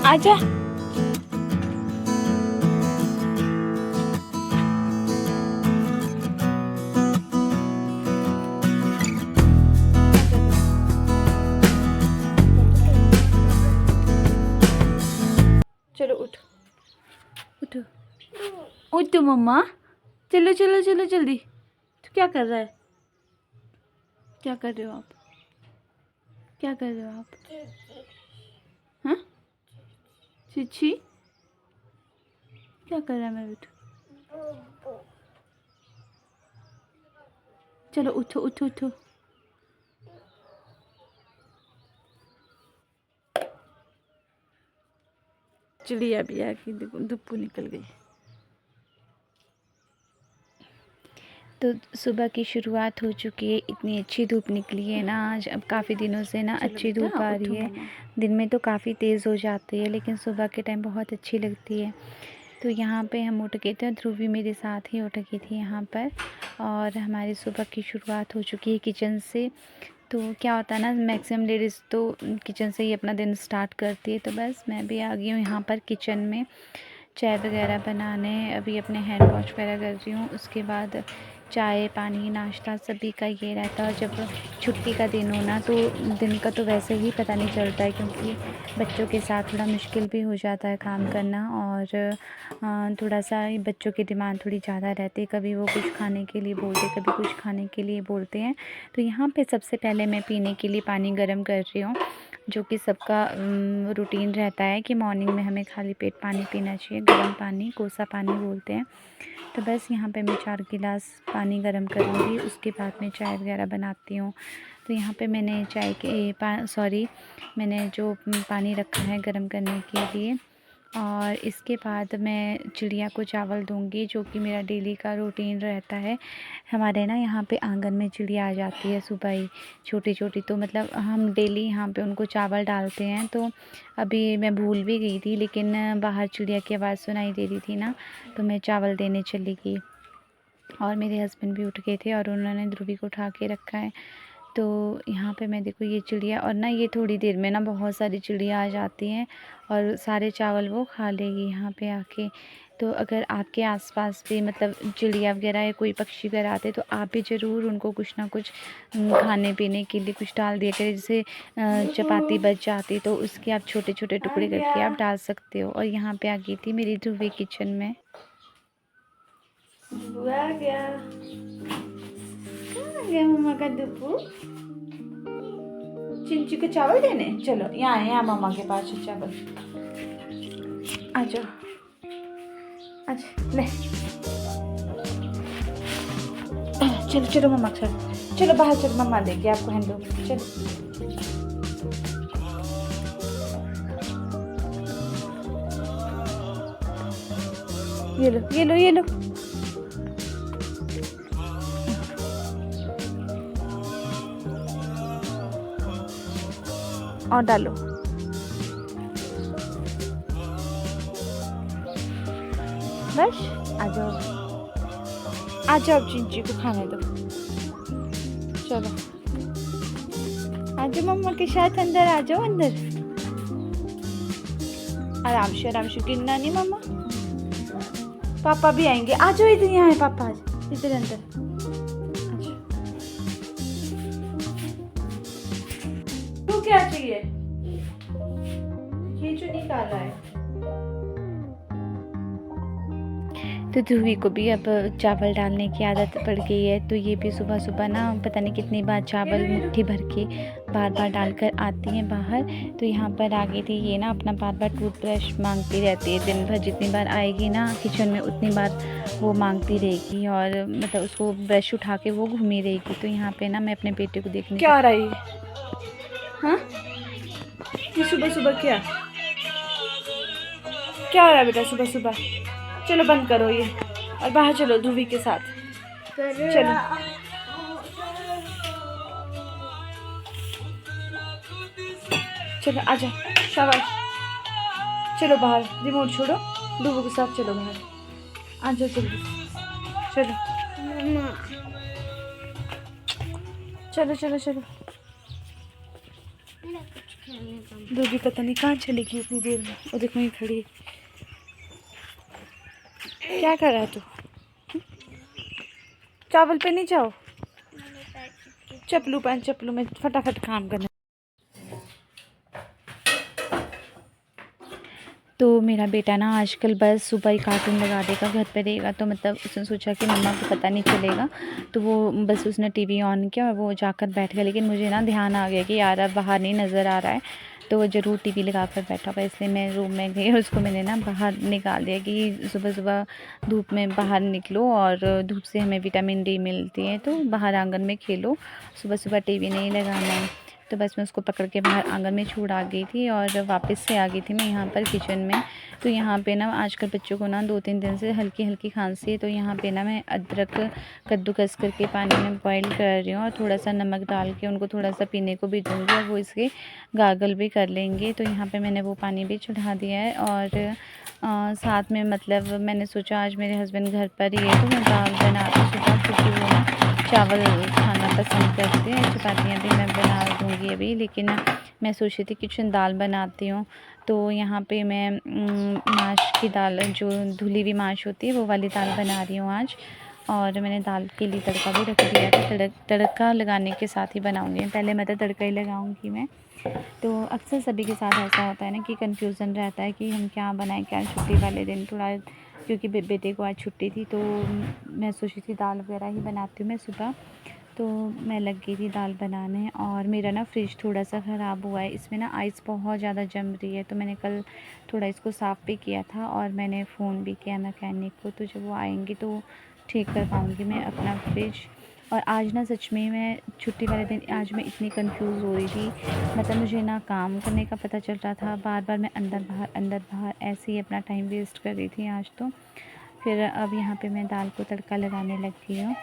आजा। चलो उठ, उठो, उठो मम्मा। चलो चलो चलो जल्दी। तो क्या कर रहा है? क्या कर रहे हो आप? क्या कर रहे हो आप? हाँ, चिची क्या कर रहा है मेरा बेटा? चलो उठो उठो उठो। चिड़िया भी आ गई, देखो दुप्पू निकल गई। तो सुबह की शुरुआत हो चुकी है। इतनी अच्छी धूप निकली है ना आज। अब काफ़ी दिनों से ना अच्छी धूप आ रही है। दिन में तो काफ़ी तेज़ हो जाती है, लेकिन सुबह के टाइम बहुत अच्छी लगती है। तो यहाँ पे हम उठ गए थे, ध्रुव भी मेरे साथ ही उठ गई थी यहाँ पर। और हमारी सुबह की शुरुआत हो चुकी है किचन से। तो क्या होता है ना, मैक्सिमम लेडीज़ तो किचन से ही अपना दिन स्टार्ट करती है। तो बस मैं भी आ गई हूँ यहाँ पर किचन में चाय वगैरह बनाने। अभी अपने हैंड वॉश वगैरह कर रही हूँ। उसके बाद चाय पानी नाश्ता सभी का ये रहता है। और जब छुट्टी का दिन हो ना, तो दिन का तो वैसे ही पता नहीं चलता है, क्योंकि बच्चों के साथ थोड़ा मुश्किल भी हो जाता है काम करना। और थोड़ा सा बच्चों की डिमांड थोड़ी ज़्यादा रहती है। कभी वो कुछ खाने के लिए बोलते, कभी कुछ खाने के लिए बोलते हैं। तो यहाँ पे सबसे पहले मैं पीने के लिए पानी गर्म कर रही हूँ, जो कि सबका रूटीन रहता है कि मॉर्निंग में हमें खाली पेट पानी पीना चाहिए। गर्म पानी, कोसा पानी बोलते हैं। तो बस यहाँ पे मैं 4 गिलास पानी गर्म करूँगी। उसके बाद मैं चाय वगैरह बनाती हूँ। तो यहाँ पे मैंने चाय के मैंने जो पानी रखा है गर्म करने के लिए। और इसके बाद मैं चिड़िया को चावल दूँगी, जो कि मेरा डेली का रूटीन रहता है। हमारे ना यहाँ पे आंगन में चिड़िया आ जाती है सुबह ही, छोटी छोटी। तो मतलब हम डेली यहाँ पे उनको चावल डालते हैं। तो अभी मैं भूल भी गई थी, लेकिन बाहर चिड़िया की आवाज़ सुनाई दे रही थी ना, तो मैं चावल देने चली गई। और मेरे हस्बैंड भी उठ गए थे और उन्होंने ध्रुवी को उठा के रखा है। तो यहाँ पे मैं देखो ये चिड़िया, और ना ये थोड़ी देर में ना बहुत सारी चिड़िया आ जाती हैं और सारे चावल वो खा लेगी यहाँ पे आके। तो अगर आपके आसपास भी मतलब चिड़िया वगैरह या कोई पक्षी वगैरह आते, तो आप भी ज़रूर उनको कुछ ना कुछ खाने पीने के लिए कुछ डाल दिया करें। जैसे चपाती बच जाती, तो उसके आप छोटे छोटे टुकड़े करके आप डाल सकते हो। और यहाँ पे आ गई थी मेरी ध्रुवी किचन में। आ गया, कहाँ गया मम्मा का दुप्पू? चिंची को चावल देने, चलो यहाँ है, यहाँ मम्मा के पास है चावल। आ जाओ, अच्छा ले, चलो चलो मम्मा के साथ, चलो बाहर चलो, मम्मा देगी आपको हैंडो। चलो ये लो ये लो ये लो। और डालो, बस आ जाओ, आ जाओ, चिंची को खाने दो। चलो आ जाओ मम्मा के साथ अंदर, आ जाओ अंदर। आराम से गिरना नहीं मम्मा। पापा भी आएंगे, आ जाओ इधर, यहाँ है पापा, आज इधर अंदर। तू क्या चाहिए? ये जो निकाला है। तो ध्रुवी को भी अब चावल डालने की आदत पड़ गई है। तो ये भी सुबह सुबह ना पता नहीं कितनी बार चावल मुट्ठी भर के बार बार डालकर आती हैं बाहर। तो यहाँ पर आ गई थी ये ना, अपना बार बार टूथब्रश मांगती रहती है। दिन भर जितनी बार आएगी ना किचन में, उतनी बार वो मांगती रहेगी। और मतलब उसको ब्रश उठा के वो घूमी रहेगी। तो यहाँ पर ना मैं अपने बेटे को देखने, क्या आ रहा है? हाँ, ये सुबह सुबह क्या क्या हो रहा है बेटा सुबह सुबह? चलो बंद करो ये और बाहर चलो ध्रुवी के साथ। चलो चलो आजा, शाबाश। चलो बाहर, रिमोट छोड़ो, ध्रुवी के साथ चलो बाहर। आजा जल्दी, चलो चलो चलो चलो। दूजी पता नहीं कहाँ चली गई उतनी देर में। वो देखो वहीं खड़ी है। क्या कर रहा है तू? चावल पे नहीं जाओ, चप्पलू पहन, चप्पलू में फटाफट काम करना। तो मेरा बेटा ना आजकल बस सुबह ही कार्टून लगा देगा, घर पे रहेगा, तो मतलब उसने सोचा कि मम्मा को पता नहीं चलेगा, तो वो बस उसने टीवी ऑन किया और वो जाकर बैठ गया। लेकिन मुझे ना ध्यान आ गया कि यार अब बाहर नहीं नज़र आ रहा है, तो वो ज़रूर टीवी लगा कर बैठा हुआ, इसलिए मैं रूम में गई और उसको मैंने ना बाहर निकाल दिया कि सुबह सुबह धूप में बाहर निकलो, और धूप से हमें विटामिन डी मिलती है, तो बाहर आंगन में खेलो, सुबह सुबह टीवी नहीं लगाना है। तो बस मैं उसको पकड़ के बाहर आंगन में छोड़ आ गई थी और वापस से आ गई थी मैं यहाँ पर किचन में। तो यहाँ पे ना आजकल बच्चों को ना 2-3 दिन से हल्की हल्की खांसी है, तो यहाँ पे ना मैं अदरक कद्दूकस करके पानी में बॉईल कर रही हूँ और थोड़ा सा नमक डाल के उनको थोड़ा सा पीने को भी दूँगी, और वो इसके गागल भी कर लेंगे। तो यहाँ पे मैंने वो पानी भी चढ़ा दिया है, और साथ में मतलब मैंने सोचा आज मेरे हस्बैंड घर पर ही है, तो मैं दाल बना दूँ सुबह, क्योंकि वो ना चावल खाना पसंद करते हैं। चपातियाँ भी मैं बना दूँगी अभी, लेकिन मैं सोच रही थी किचन दाल बनाती हूँ। तो यहाँ पे मैं माश की दाल, जो धुली हुई माश होती है, वो वाली दाल बना रही हूँ आज। और मैंने दाल के लिए तड़का भी रख दिया था, तड़का लगाने के साथ ही बनाऊँगी, पहले मैं तो तड़का ही लगाऊँगी मैं। तो अक्सर सभी के साथ ऐसा होता है ना कि कन्फ्यूज़न रहता है कि हम क्या बनाएं, क्या छुट्टी वाले दिन थोड़ा, क्योंकि बेटे को आज छुट्टी थी, तो मैं सोची थी दाल वगैरह ही बनाती हूँ मैं सुबह। तो मैं लग गई थी दाल बनाने, और मेरा ना फ्रिज थोड़ा सा ख़राब हुआ है, इसमें ना आइस बहुत ज़्यादा जम रही है, तो मैंने कल थोड़ा इसको साफ़ भी किया था, और मैंने फ़ोन भी किया मैकेनिक को, तो जब वो आएंगे तो ठीक कर पाऊँगी मैं अपना फ्रिज। और आज ना सच में मैं छुट्टी वाले दिन आज मैं इतनी कंफ्यूज हो रही थी, मतलब मुझे ना काम करने का पता चल रहा था, बार बार मैं अंदर बाहर ऐसे ही अपना टाइम वेस्ट कर रही थी आज तो। फिर अब यहाँ पे मैं दाल को तड़का लगाने लग गई हूँ।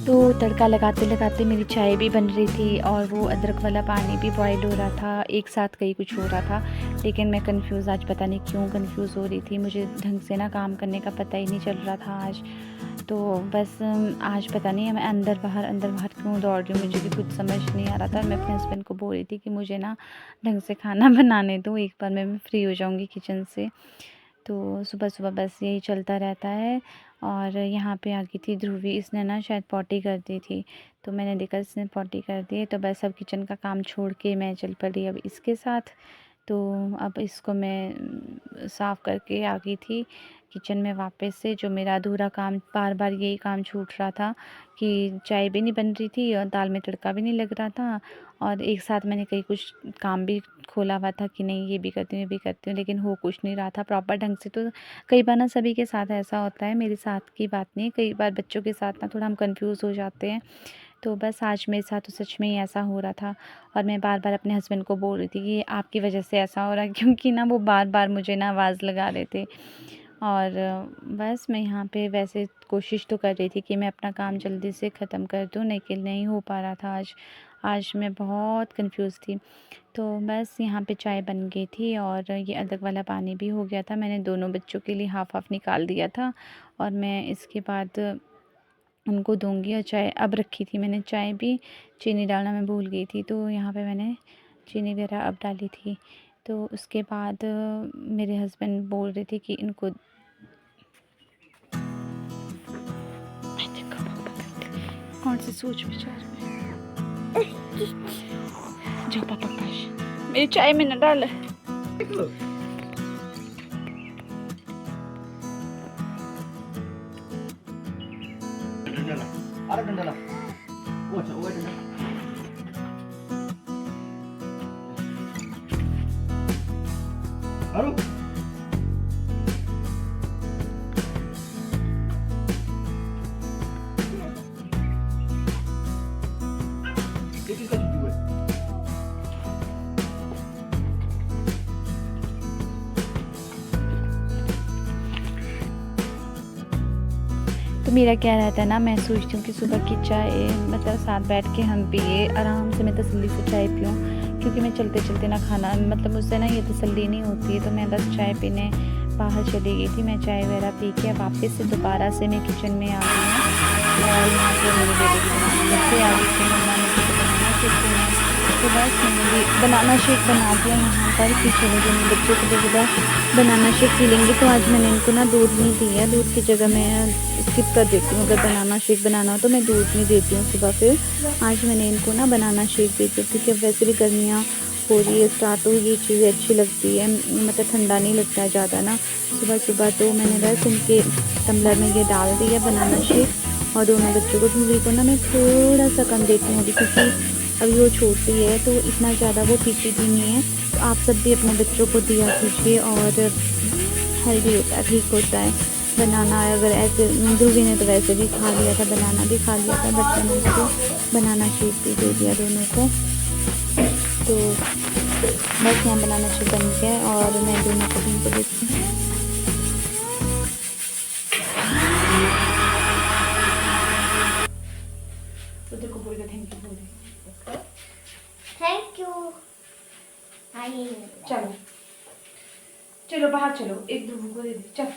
तो तड़का लगाते लगाते मेरी चाय भी बन रही थी, और वो अदरक वाला पानी भी बॉईल हो रहा था, एक साथ कहीं कुछ हो रहा था। लेकिन मैं कंफ्यूज़, आज पता नहीं क्यों कंफ्यूज़ हो रही थी, मुझे ढंग से ना काम करने का पता ही नहीं चल रहा था आज। तो बस आज पता नहीं है मैं अंदर बाहर क्यों दौड़ रही हूँ, मुझे भी कुछ समझ नहीं आ रहा था। मैं अपने हस्बैंड को बोल रही थी कि मुझे ना ढंग से खाना बनाने दो, एक बार मैं फ्री हो जाऊँगी किचन से। तो सुबह सुबह बस यही चलता रहता है। और यहाँ पे आ गई थी ध्रुवी, इसने ना शायद पॉटी कर दी थी, तो मैंने देखा इसने पॉटी कर दी है, तो बस अब किचन का काम छोड़ के मैं चल पड़ी अब इसके साथ। तो अब इसको मैं साफ़ करके आ गई थी किचन में वापस से। जो मेरा अधूरा काम, बार बार यही काम छूट रहा था कि चाय भी नहीं बन रही थी और दाल में तड़का भी नहीं लग रहा था, और एक साथ मैंने कहीं कुछ काम भी खोला हुआ था कि नहीं ये भी करती हूँ ये भी करती हूँ, लेकिन हो कुछ नहीं रहा था प्रॉपर ढंग से। तो कई बार ना सभी के साथ ऐसा होता है, मेरे साथ की बात नहीं, कई बार बच्चों के साथ ना थोड़ा हम कंफ्यूज हो जाते हैं। तो बस आज मेरे साथ तो सच में ही ऐसा हो रहा था, और मैं बार बार अपने हस्बैंड को बोल रही थी कि आपकी वजह से ऐसा हो रहा है, क्योंकि ना वो बार बार मुझे ना आवाज़ लगा रहे थे। और बस मैं यहाँ पे वैसे कोशिश तो कर रही थी कि मैं अपना काम जल्दी से ख़त्म कर दूँ, लेकिन नहीं हो पा रहा था आज मैं बहुत कंफ्यूज थी। तो बस यहाँ पे चाय बन गई थी, और ये अदरक वाला पानी भी हो गया था, मैंने दोनों बच्चों के लिए हाफ़ हाफ़ निकाल दिया था, और मैं इसके बाद उनको दूंगी। और चाय अब रखी थी मैंने, चाय भी चीनी डालना मैं भूल गई थी, तो यहाँ पे मैंने चीनी वगैरह अब डाली थी। तो उसके बाद मेरे हस्बैंड बोल रहे थे कि इनको कौन सी सोच विचार में जो पापा पास मेरी चाय में न डाल। तो मेरा क्या रहता है ना, मैं सोचती हूँ कि सुबह की चाय मतलब साथ बैठ के हम पिए, आराम से मैं तसल्ली से चाय पीऊँ, क्योंकि मैं चलते चलते ना खाना मतलब मुझसे ना ये तसल्ली नहीं होती है। तो मैं बस चाय पीने बाहर चली गई थी। मैं चाय वगैरह पी के वापस से दोबारा से मैं किचन में आ गई हूँ और यहाँ पे मेरे बेटे की बच्चे आ गई थी, मम्मा ने कुछ बनाना सीखी है। तो बस मैंने भी बनाना शेक बना दिया यहाँ पर कि चलो जो मेरे बच्चों को जगह बनाना शेक पी लेंगे। तो आज मैंने इनको ना दूध नहीं दिया, दूध की जगह मैं स्किप कर देती हूँ। अगर बनाना शेक बनाना हो तो मैं दूध नहीं देती हूँ सुबह। फिर आज मैंने इनको ना बनाना शेक दे दिया, क्योंकि अब वैसे भी गर्मियाँ हो रही है स्टार्ट, तो ये चीज़ें अच्छी लगती है, मतलब ठंडा नहीं लगता है ज़्यादा ना सुबह सुबह। तो मैंने बस इनके टम्बलर में ये डाल दिया बनाना शेक। और दोनों बच्चों को, धूली को ना मैं थोड़ा सा कम देती हूँ अभी, क्योंकि अभी वो छोटी है तो इतना ज़्यादा वो पीती भी नहीं है। तो आप सब भी अपने बच्चों को दिया कीजिए और हेल्दी होता है, ठीक होता है। बनाना अगर ऐसे, ध्रुवी ने तो वैसे भी खा लिया था, बनाना भी खा लिया था, बट मैंने उसको बनाना शेक भी दे दिया दोनों को। तो बस यहाँ बनाना शेक बन गया और मैं दोनों को भी देती हूँ। Thank you. चलो चलो बाहर चलो, एक ध्रुव को दे दे, चल।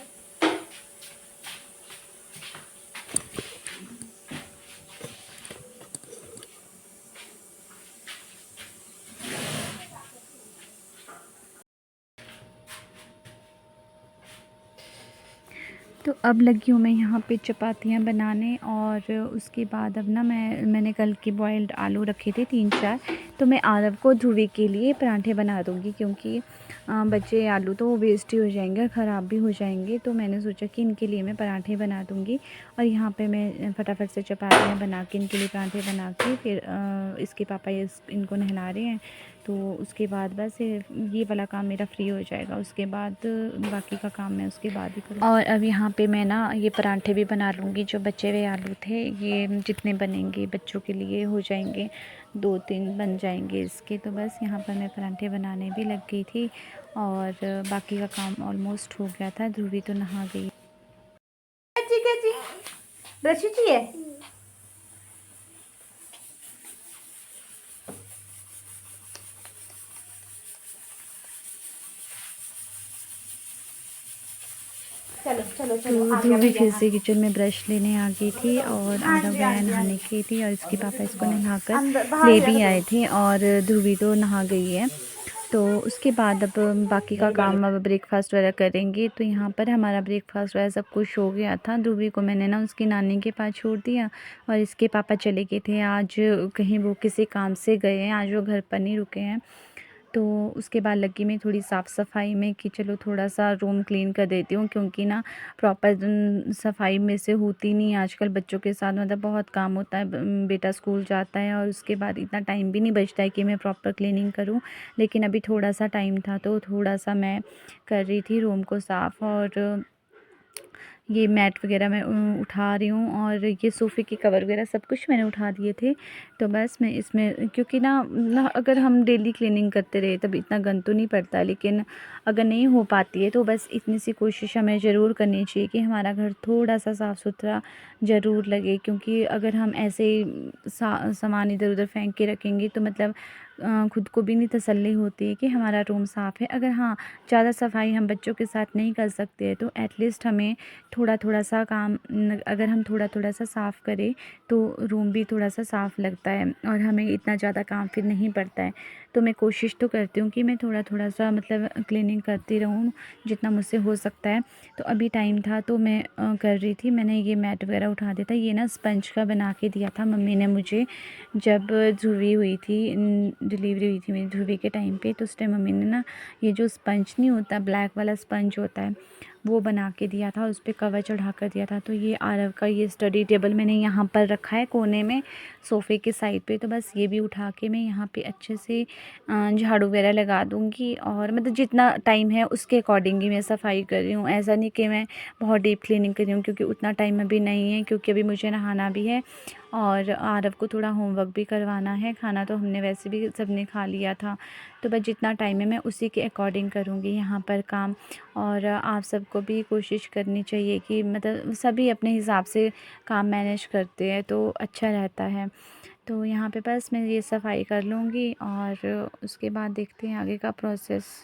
तो अब लगी हूँ मैं यहाँ पे चपातियाँ बनाने। और उसके बाद अब ना मैंने कल के बॉइल्ड आलू रखे थे 3-4, तो मैं आरव को ध्रुवी के लिए पराठे बना दूँगी, क्योंकि बचे आलू तो वेस्ट ही हो जाएंगे और ख़राब भी हो जाएंगे। तो मैंने सोचा कि इनके लिए मैं पराठे बना दूँगी। और यहाँ पे मैं फटाफट से चपातियाँ बना के इनके लिए पराठे बना के फिर इसके पापा इनको नहला रहे हैं, तो उसके बाद बस ये वाला काम मेरा फ्री हो जाएगा। उसके बाद बाकी का काम मैं उसके बाद ही करूँ। और अब यहाँ पे मैं ना ये पराठे भी बना लूँगी। जो बचे हुए आलू थे, ये जितने बनेंगे बच्चों के लिए हो जाएंगे, 2-3 बन जाएंगे इसके। तो बस यहाँ पर मैं पराठे बनाने भी लग गई थी और बाकी का काम ऑलमोस्ट हो गया था। ध्रुवी तो नहा गई। ब्रश चाहिए? चलो चलो चलो। तो ध्रुवी फिर से किचन में ब्रश लेने आ गई थी और आरव गया नहाने की थी, और इसके पापा इसको नहाकर ले भी आए थे और ध्रुवी तो नहा गई है। तो उसके बाद अब बाकी का काम, अब ब्रेकफास्ट वगैरह करेंगे। तो यहाँ पर हमारा ब्रेकफास्ट वगैरह सब कुछ हो गया था। ध्रुवी को मैंने ना उसकी नानी के पास छोड़ दिया और इसके पापा चले गए थे आज कहीं, वो किसी काम से गए हैं, आज वो घर पर नहीं रुके हैं। तो उसके बाद लगी मैं थोड़ी साफ़ सफाई में कि चलो थोड़ा सा रूम क्लीन कर देती हूँ, क्योंकि ना प्रॉपर सफाई में से होती नहीं आजकल बच्चों के साथ, मतलब बहुत काम होता है। बेटा स्कूल जाता है और उसके बाद इतना टाइम भी नहीं बचता है कि मैं प्रॉपर क्लीनिंग करूँ। लेकिन अभी थोड़ा सा टाइम था तो थोड़ा सा मैं कर रही थी रूम को साफ़। और ये मैट वगैरह मैं उठा रही हूँ और ये सोफ़े के कवर वगैरह सब कुछ मैंने उठा दिए थे। तो बस मैं इसमें, क्योंकि ना अगर हम डेली क्लीनिंग करते रहे तब इतना गंद तो नहीं पड़ता, लेकिन अगर नहीं हो पाती है तो बस इतनी सी कोशिश हमें ज़रूर करनी चाहिए कि हमारा घर थोड़ा सा साफ़ सुथरा ज़रूर लगे। क्योंकि अगर हम ऐसे ही सामान इधर उधर फेंक के रखेंगे तो मतलब खुद को भी नहीं तसल्ली होती है कि हमारा रूम साफ़ है। अगर हाँ ज़्यादा सफाई हम बच्चों के साथ नहीं कर सकते हैं तो एटलीस्ट हमें थोड़ा थोड़ा सा काम, अगर हम थोड़ा थोड़ा सा साफ़ करें तो रूम भी थोड़ा सा साफ़ लगता है और हमें इतना ज़्यादा काम फिर नहीं पड़ता है। तो मैं कोशिश तो करती हूँ कि मैं थोड़ा थोड़ा सा मतलब क्लीनिंग करती रहूँ जितना मुझसे हो सकता है। तो अभी टाइम था तो मैं कर रही थी। मैंने ये मैट वगैरह उठा दिया था। ये ना स्पंज का बना के दिया था मम्मी ने मुझे, जब ध्रुवी हुई थी, डिलीवरी हुई थी मेरी ध्रुवी के टाइम पे। तो उस टाइम मम्मी ने ना ये जो स्पंज नहीं होता, ब्लैक वाला स्पंज होता है, वो बना के दिया था, उस पर कवर चढ़ा कर दिया था। तो ये आरव का ये स्टडी टेबल मैंने यहाँ पर रखा है कोने में सोफ़े के साइड पे। तो बस ये भी उठा के मैं यहाँ पे अच्छे से झाड़ू वगैरह लगा दूँगी, और मतलब जितना टाइम है उसके अकॉर्डिंग ही मैं सफाई कर रही हूँ। ऐसा नहीं कि मैं बहुत डीप क्लीनिंग कर रही हूँ, क्योंकि उतना टाइम अभी नहीं है, क्योंकि अभी मुझे नहाना भी है और आरव को थोड़ा होमवर्क भी करवाना है। खाना तो हमने वैसे भी सबने खा लिया था। तो बस जितना टाइम है मैं उसी के अकॉर्डिंग करूँगी यहाँ पर काम। और आप सबको भी कोशिश करनी चाहिए कि मतलब सभी अपने हिसाब से काम मैनेज करते हैं तो अच्छा रहता है। तो यहाँ पे बस मैं ये सफाई कर लूँगी और उसके बाद देखते हैं आगे का प्रोसेस।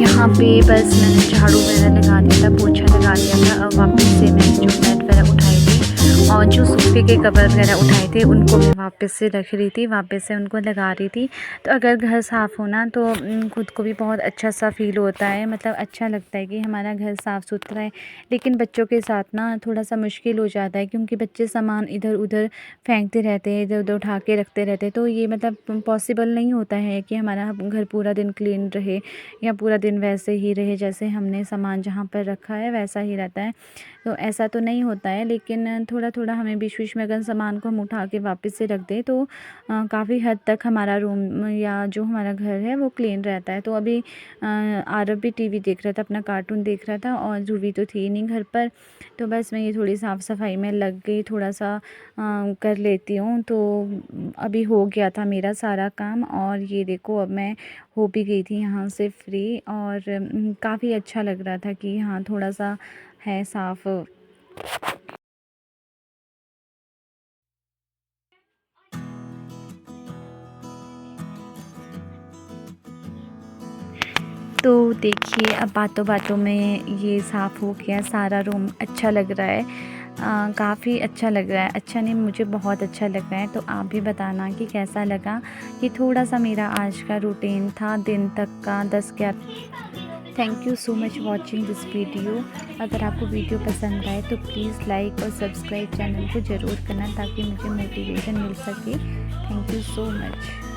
यहाँ पे बस मैंने झाड़ू वगैरह लगा दिया था, पोछा लगा दिया था। अब वापस से मैंने जो मैट वगैरह उठाई थी और जो सोफ़े के कवर वगैरह उठाए थे उनको मैं वापस से रख रही थी, वापस से उनको लगा रही थी। तो अगर घर साफ़ होना तो खुद को भी बहुत अच्छा सा फ़ील होता है, मतलब अच्छा लगता है कि हमारा घर साफ़ सुथरा है। लेकिन बच्चों के साथ ना थोड़ा सा मुश्किल हो जाता है, क्योंकि बच्चे सामान इधर उधर फेंकते रहते हैं, इधर उधर उठा के रखते रहते हैं। तो ये मतलब पॉसिबल नहीं होता है कि हमारा घर पूरा दिन क्लीन रहे या पूरा दिन वैसे ही रहे जैसे हमने सामान जहाँ पर रखा है वैसा ही रहता है। तो ऐसा तो नहीं होता है, लेकिन थोड़ा थोड़ा हमें बीच बीच में अगर सामान को हम उठा के वापस से रख दें तो काफ़ी हद तक हमारा रूम या जो हमारा घर है वो क्लीन रहता है। तो अभी आरव भी टीवी देख रहा था, अपना कार्टून देख रहा था, और ध्रुवी तो थी नहीं घर पर। तो बस मैं ये थोड़ी साफ़ सफाई में लग गई, थोड़ा सा कर लेती हूँ। तो अभी हो गया था मेरा सारा काम, और ये देखो अब मैं हो भी गई थी यहाँ से फ्री, और काफ़ी अच्छा लग रहा था कि हाँ थोड़ा सा है साफ़। तो देखिए अब बातों बातों में ये साफ़ हो गया, सारा रूम अच्छा लग रहा है, काफ़ी अच्छा लग रहा है। अच्छा नहीं, मुझे बहुत अच्छा लग रहा है। तो आप भी बताना कि कैसा लगा। कि थोड़ा सा मेरा आज का रूटीन था दिन तक का 10-11। Thank you so much watching this video. अगर आपको वीडियो पसंद आए तो प्लीज़ लाइक और सब्सक्राइब चैनल को ज़रूर करना, ताकि मुझे मोटिवेशन मिल सके। Thank you so much.